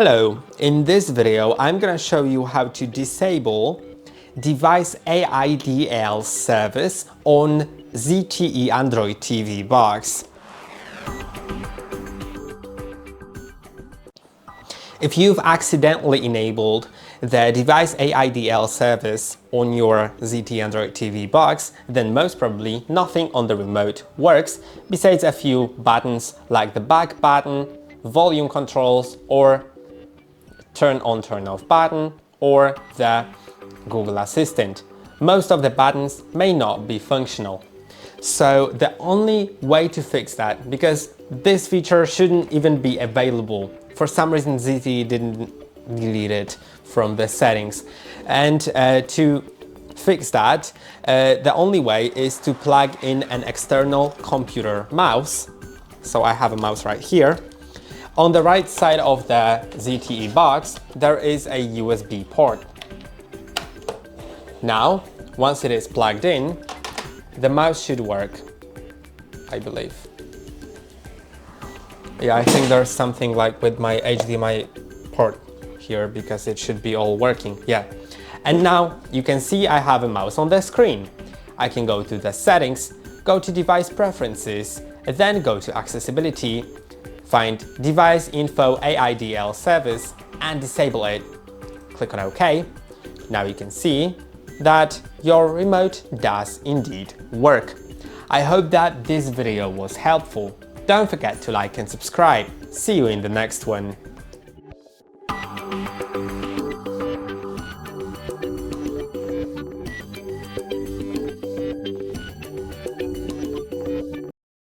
Hello, in this video I'm going to show you how to disable DeviceInfoAidlService on ZTE Android TV Box. If you've accidentally enabled the DeviceInfoAidlService on your ZTE Android TV Box, then most probably nothing on the remote works besides a few buttons like the back button, volume controls, or turn on, turn off button, or the Google Assistant. Most of the buttons may not be functional. So the only way to fix that, because this feature shouldn't even be available, for some reason ZTE didn't delete it from the settings. And to fix that, the only way is to plug in an external computer mouse. So I have a mouse right here. On the right side of the ZTE box, there is a USB port. Now, once it is plugged in, the mouse should work, I believe. Yeah, I think there's something like with my HDMI port here because it should be all working, yeah. And now you can see I have a mouse on the screen. I can go to the settings, go to device preferences, and then go to accessibility, find DeviceInfoAidlService and disable it. Click on OK. Now you can see that your remote does indeed work. I hope that this video was helpful. Don't forget to like and subscribe. See you in the next one.